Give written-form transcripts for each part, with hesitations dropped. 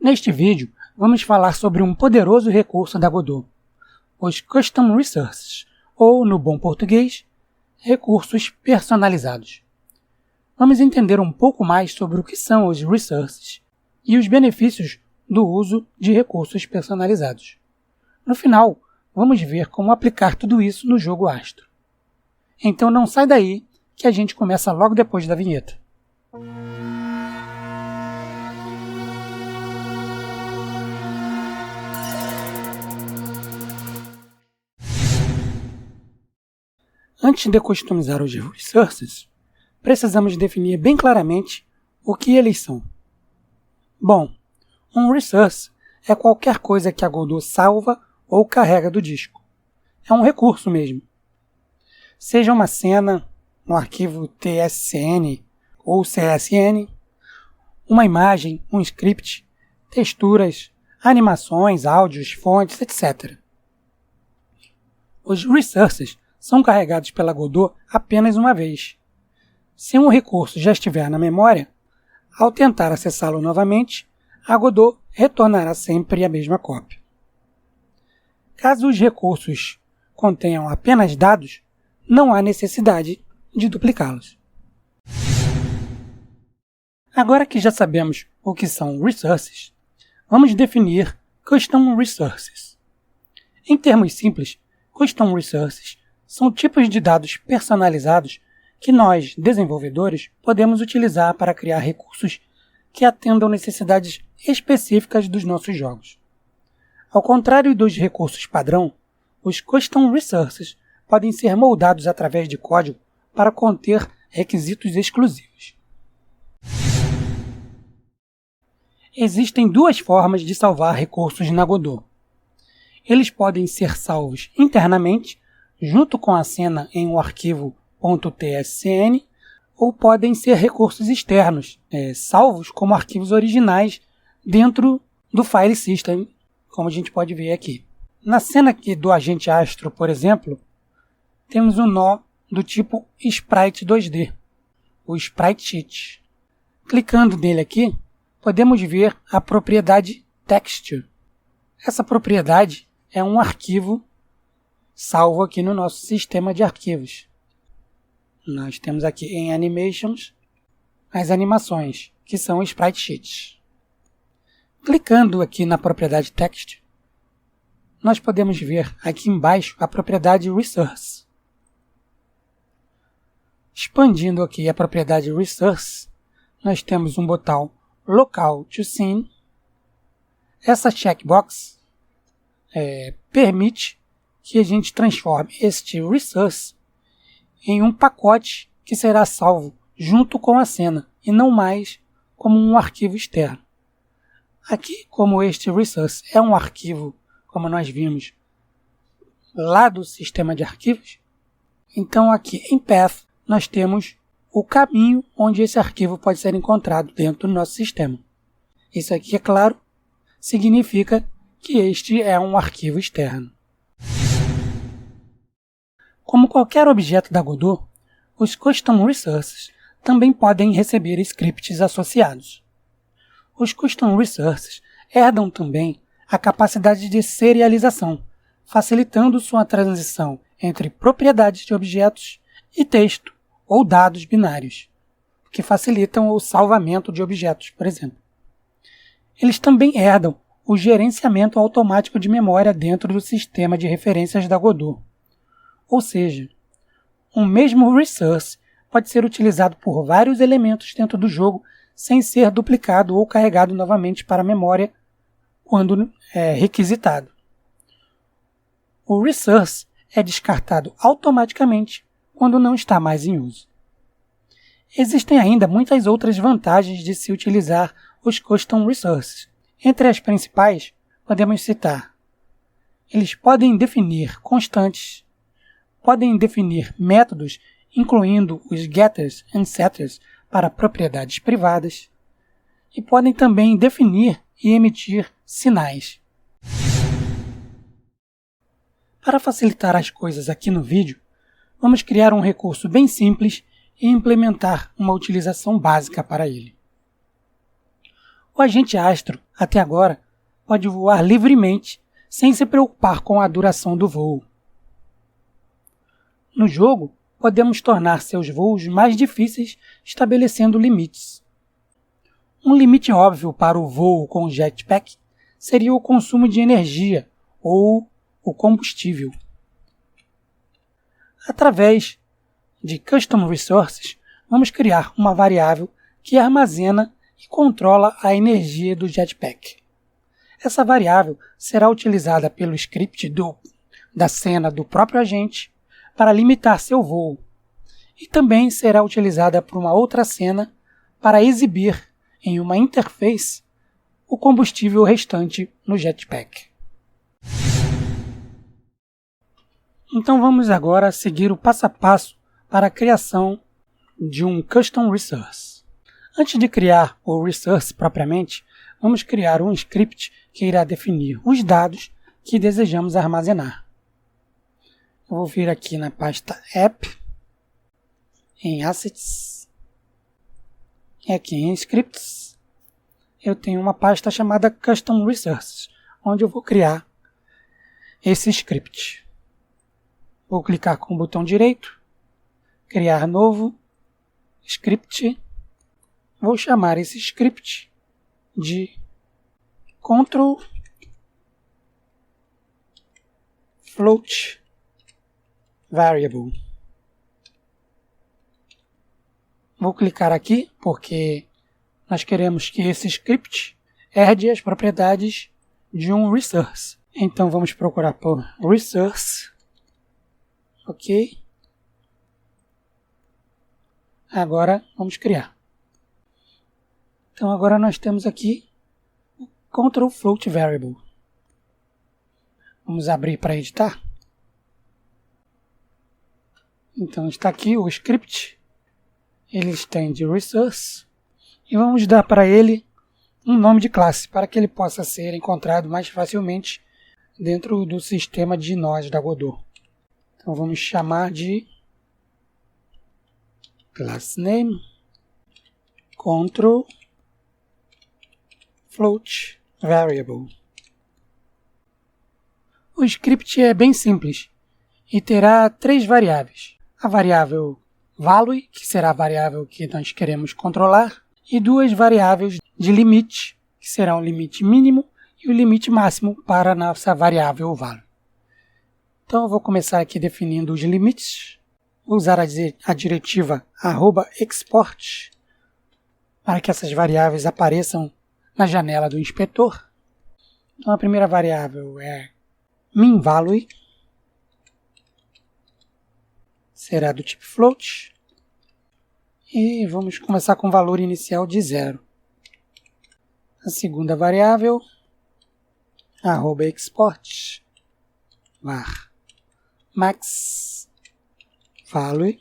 Neste vídeo, vamos falar sobre um poderoso recurso da Godot, os Custom Resources, ou, no bom português, recursos personalizados. Vamos entender um pouco mais sobre o que são os Resources e os benefícios do uso de recursos personalizados. No final, vamos ver como aplicar tudo isso no jogo Astro. Então não sai daí, que a gente começa logo depois da vinheta. Antes de customizar os Resources, precisamos definir bem claramente o que eles são. Bom, um Resource é qualquer coisa que a Godot salva ou carrega do disco. É um recurso mesmo. Seja uma cena no arquivo TSCN ou CSN, uma imagem, um script, texturas, animações, áudios, fontes, etc. Os Resources são carregados pela Godot apenas uma vez. Se um recurso já estiver na memória, ao tentar acessá-lo novamente, a Godot retornará sempre a mesma cópia. Caso os recursos contenham apenas dados, não há necessidade de duplicá-los. Agora que já sabemos o que são Resources, vamos definir Custom Resources. Em termos simples, Custom Resources são tipos de dados personalizados que nós, desenvolvedores, podemos utilizar para criar recursos que atendam necessidades específicas dos nossos jogos. Ao contrário dos recursos padrão, os Custom Resources podem ser moldados através de código para conter requisitos exclusivos. Existem duas formas de salvar recursos na Godot. Eles podem ser salvos internamente, junto com a cena em um arquivo .tscn, ou podem ser recursos externos, salvos como arquivos originais dentro do file system, como a gente pode ver aqui. Na cena aqui do agente Astro, por exemplo, temos um nó do tipo Sprite 2D, o Sprite Sheet. Clicando nele aqui, podemos ver a propriedade Texture. Essa propriedade é um arquivo salvo aqui no nosso sistema de arquivos. Nós temos aqui em Animations as animações, que são Sprite Sheets. Clicando aqui na propriedade Text, nós podemos ver aqui embaixo a propriedade Resource. Expandindo aqui a propriedade Resource, nós temos um botão Local to Scene. Essa checkbox permite que a gente transforme este Resource em um pacote que será salvo junto com a cena e não mais como um arquivo externo. Aqui, como este Resource é um arquivo, como nós vimos, lá do sistema de arquivos, então aqui em Path nós temos o caminho onde esse arquivo pode ser encontrado dentro do nosso sistema. Isso aqui, é claro, significa que este é um arquivo externo. Como qualquer objeto da Godot, os Custom Resources também podem receber scripts associados. Os Custom Resources herdam também a capacidade de serialização, facilitando sua transição entre propriedades de objetos e texto ou dados binários, que facilitam o salvamento de objetos, por exemplo. Eles também herdam o gerenciamento automático de memória dentro do sistema de referências da Godot. Ou seja, um mesmo resource pode ser utilizado por vários elementos dentro do jogo sem ser duplicado ou carregado novamente para a memória quando requisitado. O resource é descartado automaticamente quando não está mais em uso. Existem ainda muitas outras vantagens de se utilizar os Custom Resources. Entre as principais, podemos citar: eles podem definir constantes, podem definir métodos, incluindo os getters e setters para propriedades privadas, e podem também definir e emitir sinais. Para facilitar as coisas aqui no vídeo, vamos criar um recurso bem simples e implementar uma utilização básica para ele. O agente Astro, até agora, pode voar livremente, sem se preocupar com a duração do voo. No jogo, podemos tornar seus voos mais difíceis estabelecendo limites. Um limite óbvio para o voo com jetpack seria o consumo de energia ou o combustível. Através de Custom Resources, vamos criar uma variável que armazena e controla a energia do jetpack. Essa variável será utilizada pelo script da cena do próprio agente para limitar seu voo, e também será utilizada por uma outra cena para exibir em uma interface o combustível restante no jetpack. Então vamos agora seguir o passo a passo para a criação de um Custom Resource. Antes de criar o Resource propriamente, vamos criar um script que irá definir os dados que desejamos armazenar. Eu vou vir aqui na pasta App, em Assets, e aqui em Scripts, eu tenho uma pasta chamada Custom Resources, onde eu vou criar esse script. Vou clicar com o botão direito, criar novo, script. Vou chamar esse script de Control Float Variable. Vou clicar aqui porque nós queremos que esse script herde as propriedades de um resource. Então vamos procurar por resource. Ok. Agora vamos criar. Então agora nós temos aqui o Control Float Variable. Vamos abrir para editar. Então está aqui o script. Ele tem de resource. E vamos dar para ele um nome de classe, para que ele possa ser encontrado mais facilmente dentro do sistema de nós da Godot. Então vamos chamar de class name control float variable. O script é bem simples e terá 3 variáveis. A variável value, que será a variável que nós queremos controlar, e 2 variáveis de limite, que será o limite mínimo e o limite máximo para a nossa variável value. Então eu vou começar aqui definindo os limites. Vou usar a diretiva @export para que essas variáveis apareçam na janela do inspetor. Então a primeira variável é minValue, será do tipo float, e vamos começar com o valor inicial de 0. A segunda variável, @export var max value,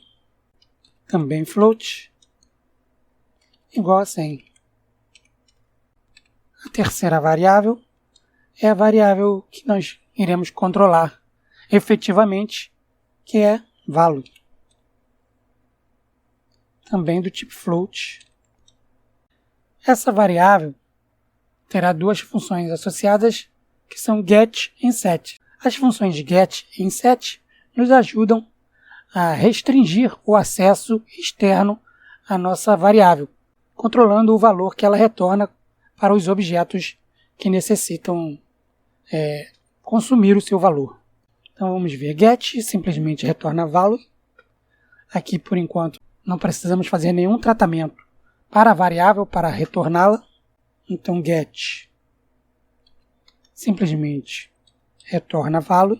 também float, igual a 100. A terceira variável é a variável que nós iremos controlar efetivamente, que é value, também do tipo float. Essa variável terá 2 funções associadas, que são get e set. As funções de get e set nos ajudam a restringir o acesso externo à nossa variável, controlando o valor que ela retorna para os objetos que necessitam consumir o seu valor. Então vamos ver, get simplesmente retorna value. Aqui por enquanto não precisamos fazer nenhum tratamento para a variável para retorná-la. Então get simplesmente retorna value.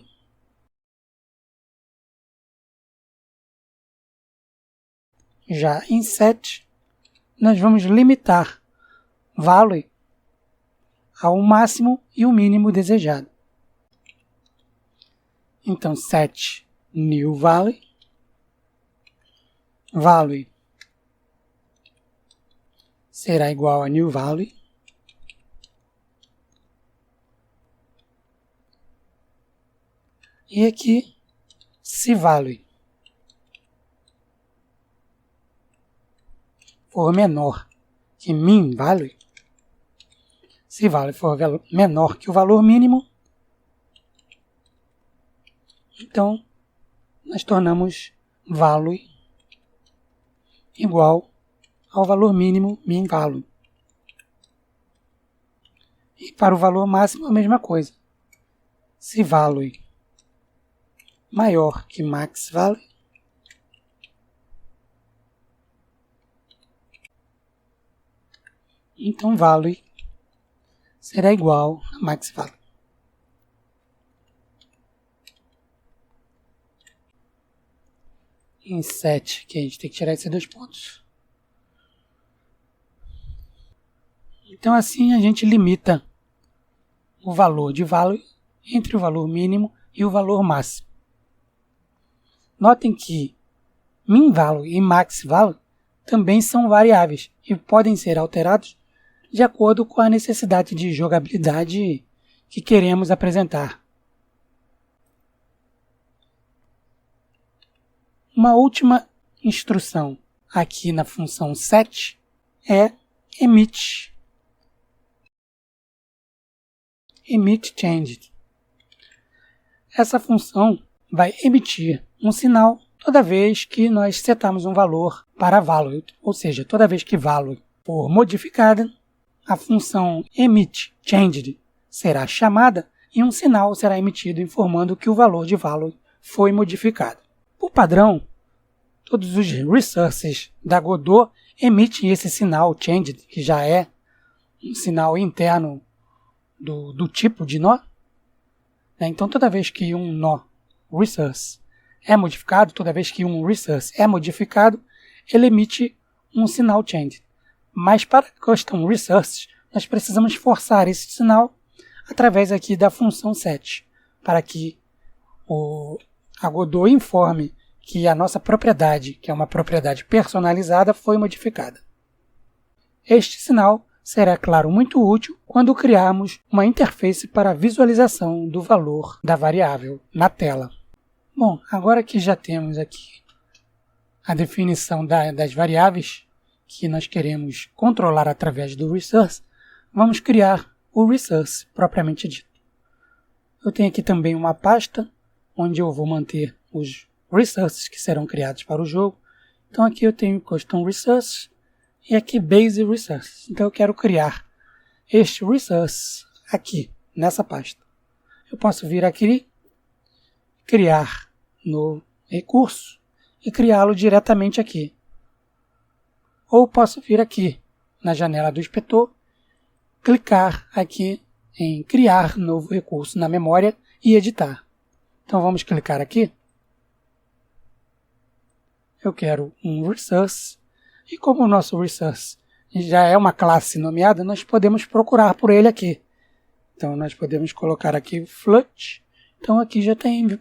Já em set, nós vamos limitar value ao máximo e o mínimo desejado. Então set new value, value será igual a new value, e aqui se value for menor que min value, Se value for menor que o valor mínimo, então nós tornamos value igual ao valor mínimo min value. E para o valor máximo a mesma coisa. Se value maior que max value, então value será igual a max value. Em set, que a gente tem que tirar esses 2 pontos. Então assim a gente limita o valor de value entre o valor mínimo e o valor máximo. Notem que min value e max value também são variáveis e podem ser alterados de acordo com a necessidade de jogabilidade que queremos apresentar. Uma última instrução aqui na função set é emit changed. Essa função vai emitir um sinal toda vez que nós setamos um valor para value, ou seja, toda vez que value for modificada, a função emit changed será chamada e um sinal será emitido informando que o valor de value foi modificado. Por padrão, todos os resources da Godot emitem esse sinal changed, que já é um sinal interno do tipo de nó. Então, toda vez que um nó resource é modificado, toda vez que um resource é modificado, ele emite um sinal changed. Mas para custom resources, nós precisamos forçar esse sinal através aqui da função set, para que a Godot informe que a nossa propriedade, que é uma propriedade personalizada, foi modificada. Este sinal será, claro, muito útil quando criarmos uma interface para a visualização do valor da variável na tela. Bom, agora que já temos aqui a definição das variáveis que nós queremos controlar através do resource, vamos criar o resource propriamente dito. Eu tenho aqui também uma pasta onde eu vou manter os resources que serão criados para o jogo. Então aqui eu tenho custom resource e aqui base resource. Então eu quero criar este resource aqui nessa pasta. Eu posso vir aqui, criar no recurso e criá-lo diretamente aqui. Ou posso vir aqui na janela do inspetor, clicar aqui em criar novo recurso na memória e editar. Então vamos clicar aqui. Eu quero um resource, e como o nosso resource já é uma classe nomeada, nós podemos procurar por ele aqui. Então nós podemos colocar aqui float. Então aqui já tem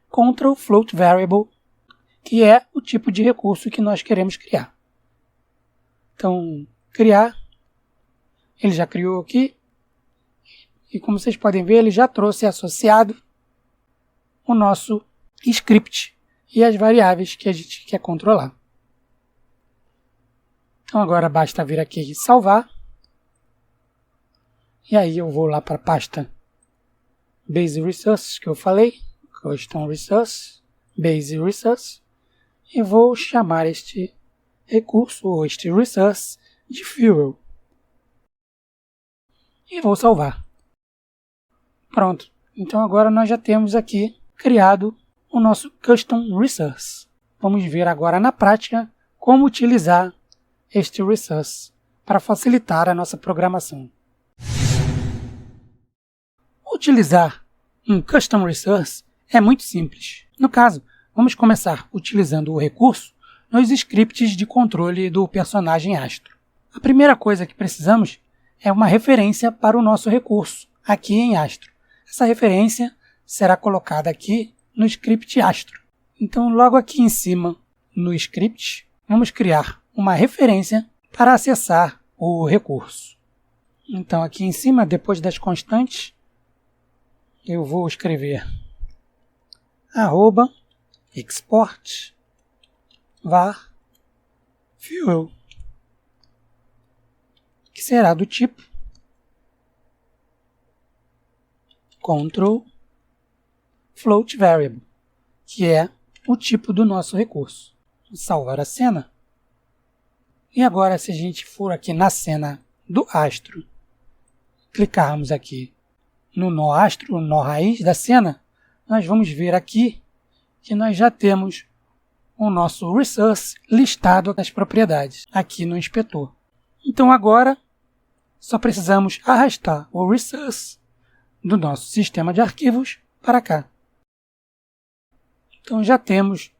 control float variable, que é o tipo de recurso que nós queremos criar. Então, criar, ele já criou aqui, e como vocês podem ver, ele já trouxe associado o nosso script e as variáveis que a gente quer controlar. Então agora basta vir aqui e salvar. E aí eu vou lá para a pasta Base Resources, que eu falei, Custom Resource, Base Resource, e vou chamar este recurso, ou este resource, de Fuel. E vou salvar. Pronto. Então agora nós já temos aqui criado o nosso Custom Resource. Vamos ver agora na prática como utilizar este resource para facilitar a nossa programação. Utilizar um Custom Resource é muito simples. No caso, vamos começar utilizando o recurso nos scripts de controle do personagem Astro. A primeira coisa que precisamos é uma referência para o nosso recurso, aqui em Astro. Essa referência será colocada aqui no script Astro. Então, logo aqui em cima, no script, vamos criar uma referência para acessar o recurso. Então, aqui em cima, depois das constantes, eu vou escrever @export var fuel, que será do tipo control float variable, que é o tipo do nosso recurso. Vou salvar a cena. E agora, se a gente for aqui na cena do astro, clicarmos aqui no nó astro, no nó raiz da cena, nós vamos ver aqui que nós já temos o nosso resource listado nas propriedades, aqui no inspetor. Então agora, só precisamos arrastar o resource do nosso sistema de arquivos para cá. Então já temos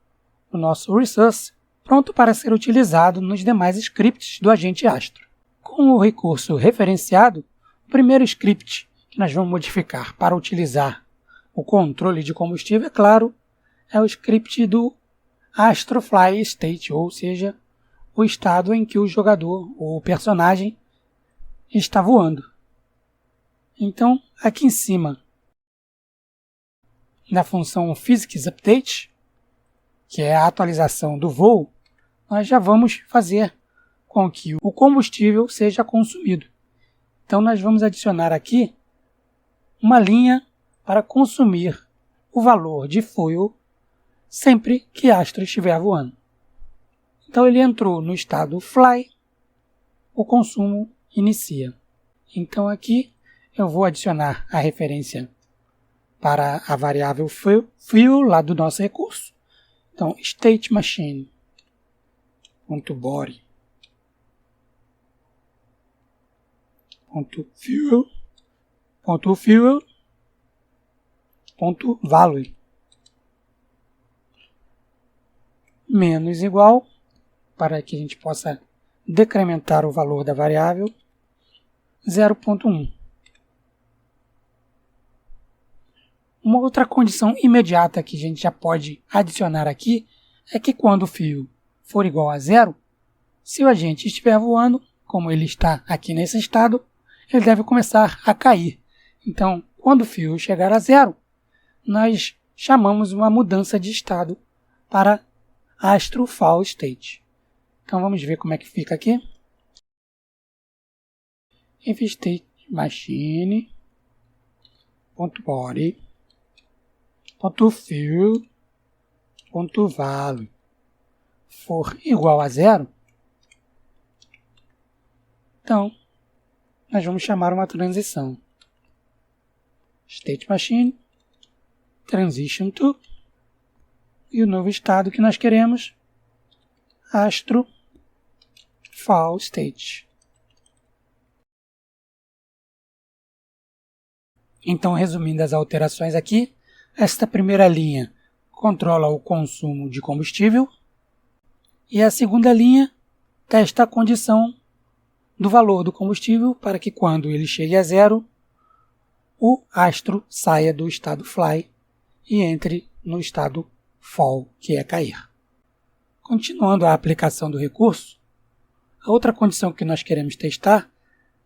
o nosso resource pronto para ser utilizado nos demais scripts do agente Astro. Com o recurso referenciado, o primeiro script que nós vamos modificar para utilizar o controle de combustível, é claro, é o script do AstroFly State, ou seja, o estado em que o jogador ou o personagem está voando. Então, aqui em cima, na função PhysicsUpdate, que é a atualização do voo, nós já vamos fazer com que o combustível seja consumido. Então, nós vamos adicionar aqui uma linha para consumir o valor de fuel sempre que Astro estiver voando. Então, ele entrou no estado fly, o consumo inicia. Então, aqui eu vou adicionar a referência para a variável fuel lá do nosso recurso. Então, state machine .body .fuel.value menos igual, para que a gente possa decrementar o valor da variável, 0.1. Uma outra condição imediata que a gente já pode adicionar aqui é que quando o fio for igual a 0, se o agente estiver voando, como ele está aqui nesse estado, ele deve começar a cair. Então, quando o fio chegar a 0, nós chamamos uma mudança de estado para Astro Fall State. Então, vamos ver como é que fica aqui. If state machine .body .fuel.value for igual a 0, então nós vamos chamar uma transição. State machine transition to, e o novo estado que nós queremos, Astro Fall State. Então, resumindo as alterações aqui, esta primeira linha controla o consumo de combustível e a segunda linha testa a condição do valor do combustível para que quando ele chegue a 0, o astro saia do estado fly e entre no estado fall, que é cair. Continuando a aplicação do recurso, a outra condição que nós queremos testar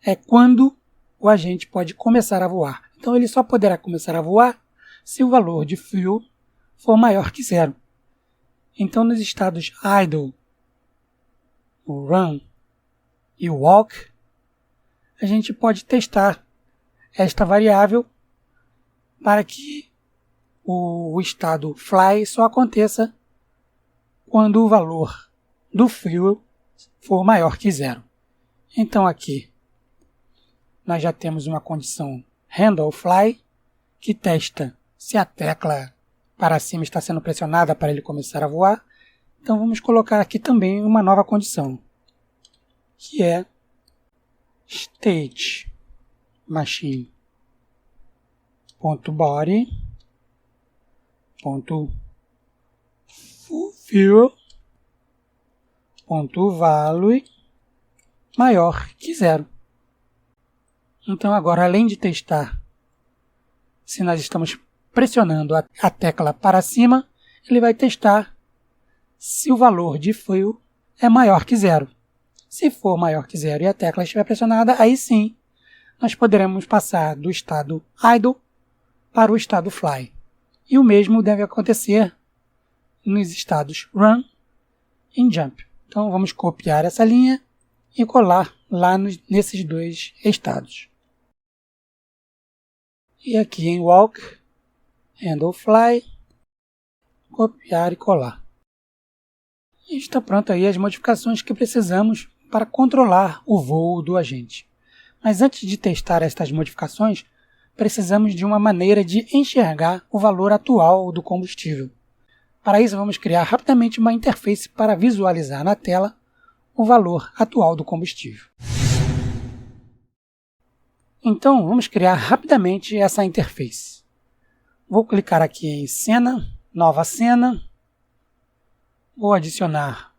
é quando o agente pode começar a voar. Então, ele só poderá começar a voar se o valor de fuel for maior que 0. Então, nos estados idle, o run e o walk, a gente pode testar esta variável para que o estado fly só aconteça quando o valor do fuel for maior que 0. Então, aqui nós já temos uma condição handle fly, que testa se a tecla para cima está sendo pressionada para ele começar a voar. Então vamos colocar aqui também uma nova condição, que é state machine .body .fuel.value maior que 0. Então agora, além de testar se nós estamos pressionando a tecla para cima, ele vai testar se o valor de fuel é maior que 0. Se for maior que 0 e a tecla estiver pressionada, aí sim nós poderemos passar do estado idle para o estado fly. E o mesmo deve acontecer nos estados run e jump. Então vamos copiar essa linha e colar lá nesses dois estados. E aqui em walk, handle fly, copiar e colar. E está pronto aí as modificações que precisamos para controlar o voo do agente. Mas antes de testar estas modificações, precisamos de uma maneira de enxergar o valor atual do combustível. Para isso, vamos criar rapidamente uma interface para visualizar na tela o valor atual do combustível. Então, vamos criar rapidamente essa interface. Vou clicar aqui em cena, nova cena. Vou adicionar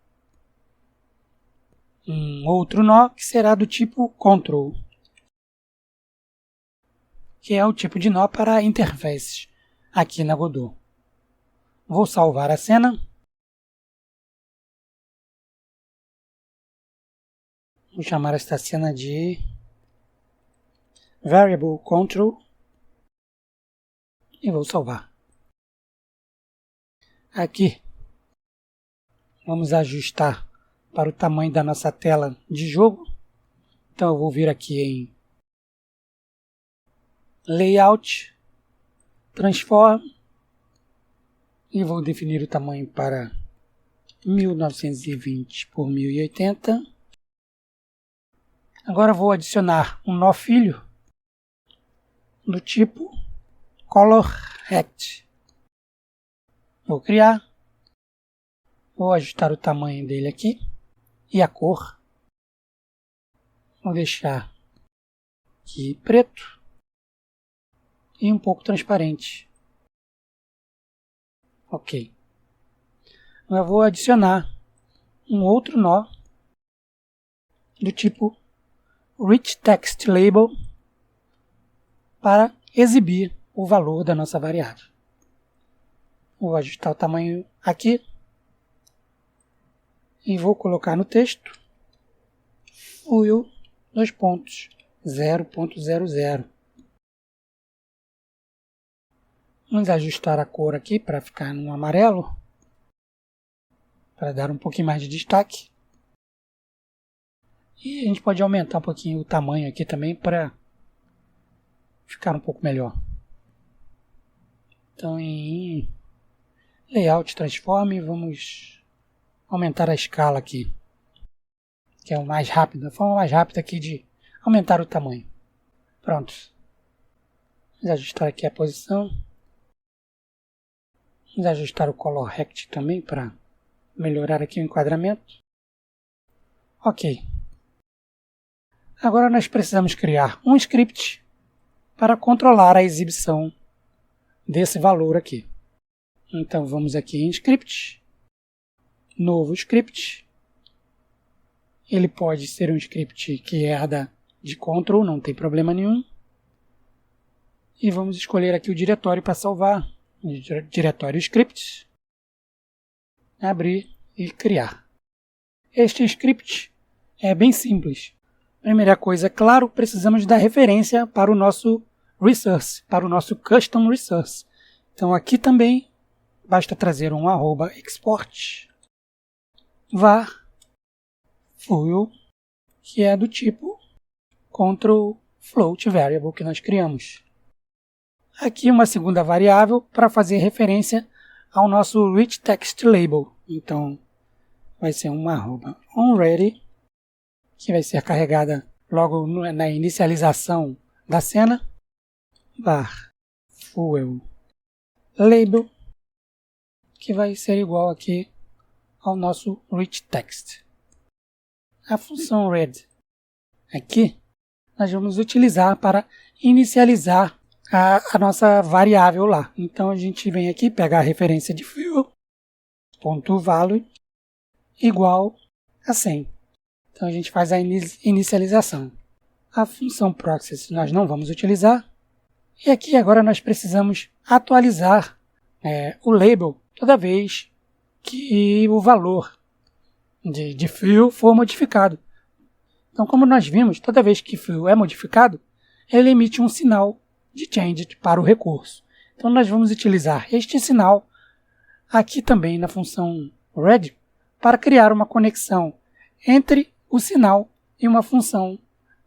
um outro nó que será do tipo control, que é o tipo de nó para interfaces aqui na Godot. Vou salvar a cena. Vou chamar esta cena de Variable Control e vou salvar. Aqui, vamos ajustar para o tamanho da nossa tela de jogo. Então eu vou vir aqui em Layout, Transform e vou definir o tamanho para 1920 por 1080. Agora vou adicionar um nó filho do tipo Color Rect. Vou criar. Vou ajustar o tamanho dele aqui e a cor. Vou deixar aqui preto e um pouco transparente. Ok. Eu vou adicionar um outro nó do tipo Rich Text Label para exibir o valor da nossa variável. Vou ajustar o tamanho aqui e vou colocar no texto fuel 2.0.00. Vamos ajustar a cor aqui para ficar no amarelo, para dar um pouquinho mais de destaque. E a gente pode aumentar um pouquinho o tamanho aqui também para ficar um pouco melhor. Então em Layout Transform vamos aumentar a escala aqui, que é o mais rápido, a forma mais rápida aqui de aumentar o tamanho. Pronto. Vamos ajustar aqui a posição. Vamos ajustar o Color Rect também para melhorar aqui o enquadramento. Ok. Agora nós precisamos criar um script para controlar a exibição desse valor aqui. Então vamos aqui em Script, novo script. Ele pode ser um script que herda de control, não tem problema nenhum. E vamos escolher aqui o diretório para salvar. Diretório scripts, abrir e criar. Este script é bem simples. Primeira coisa, claro, precisamos da referência para o nosso resource, para o nosso custom resource. Então aqui também basta trazer um @export var fuel, que é do tipo control float variable que nós criamos. Aqui uma segunda variável para fazer referência ao nosso rich text label. Então, vai ser um @onReady, que vai ser carregada logo na inicialização da cena, var fuel label, que vai ser igual aqui ao nosso rich text. A função read aqui nós vamos utilizar para inicializar a nossa variável lá. Então a gente vem aqui pegar a referência de fuel.value igual a 100. Então a gente faz a inicialização. A função process nós não vamos utilizar. E aqui agora nós precisamos atualizar o label toda vez que o valor de fuel for modificado. Então, como nós vimos, toda vez que fuel é modificado, ele emite um sinal de changed para o recurso. Então nós vamos utilizar este sinal aqui também na função read para criar uma conexão entre o sinal e uma função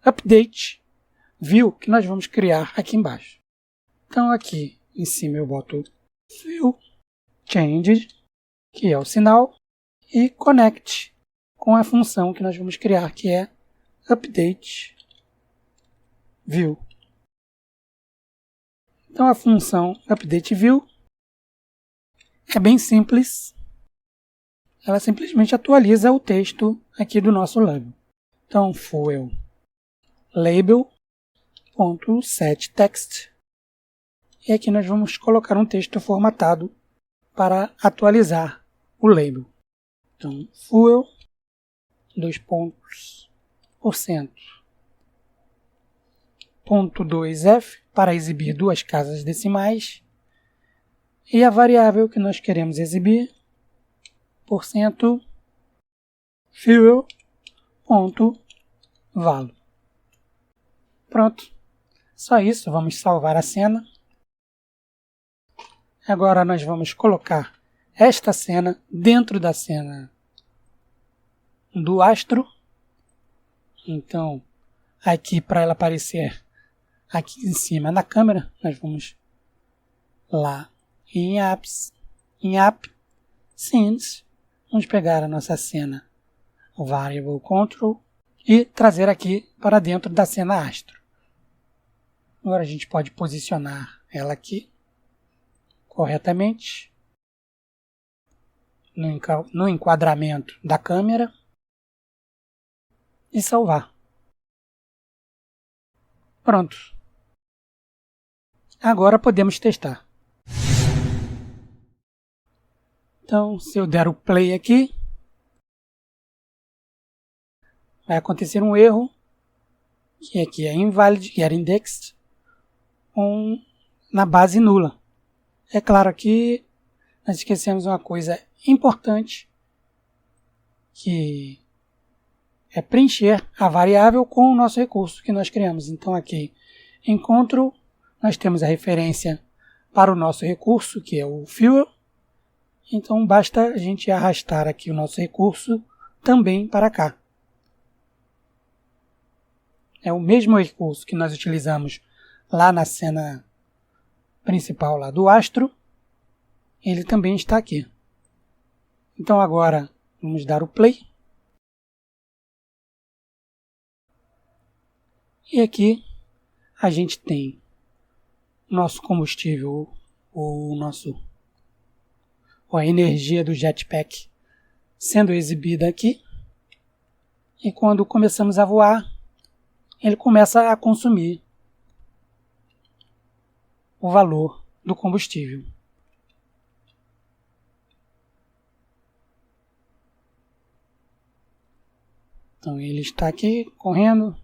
update view que nós vamos criar aqui embaixo. Então aqui em cima eu boto fill change, que é o sinal, e connect com a função que nós vamos criar, que é update view. Então a função update view é bem simples. Ela simplesmente atualiza o texto aqui do nosso label. Então fuel label.setText. E aqui nós vamos colocar um texto formatado para atualizar o label. Então fuel %.2f para exibir duas casas decimais. E a variável que nós queremos exibir, %fuel.value. Pronto. Só isso, vamos salvar a cena. Agora nós vamos colocar esta cena dentro da cena do astro. Então, aqui para ela aparecer aqui em cima na câmera, nós vamos lá em Apps, em App, Scenes, vamos pegar a nossa cena Variable Control e trazer aqui para dentro da cena astro. Agora a gente pode posicionar ela aqui corretamente no enquadramento da câmera e salvar. Pronto. Agora podemos testar. Então, se eu der o play aqui, vai acontecer um erro, que aqui é invalid, get indexed, na base nula. É claro que nós esquecemos uma coisa importante, que é preencher a variável com o nosso recurso que nós criamos. Então aqui em Control nós temos a referência para o nosso recurso, que é o fuel. Então basta a gente arrastar aqui o nosso recurso também para cá. É o mesmo recurso que nós utilizamos lá na cena principal lá do astro. Ele também está aqui. Então agora vamos dar o play. E aqui a gente tem nosso combustível, a energia do jetpack sendo exibida aqui. E quando começamos a voar, ele começa a consumir o valor do combustível. Então ele está aqui correndo,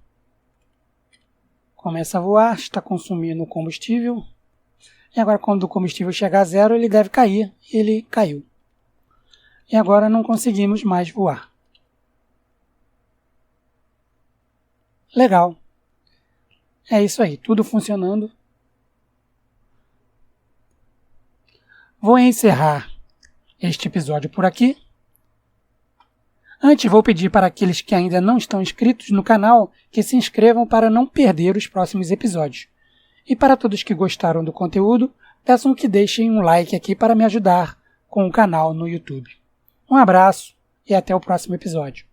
começa a voar, está consumindo o combustível. E agora quando o combustível chegar a zero, ele deve cair. E ele caiu. E agora não conseguimos mais voar. Legal. É isso aí, tudo funcionando. Vou encerrar este episódio por aqui. Antes, vou pedir para aqueles que ainda não estão inscritos no canal que se inscrevam para não perder os próximos episódios. E para todos que gostaram do conteúdo, peçam que deixem um like aqui para me ajudar com o canal no YouTube. Um abraço e até o próximo episódio.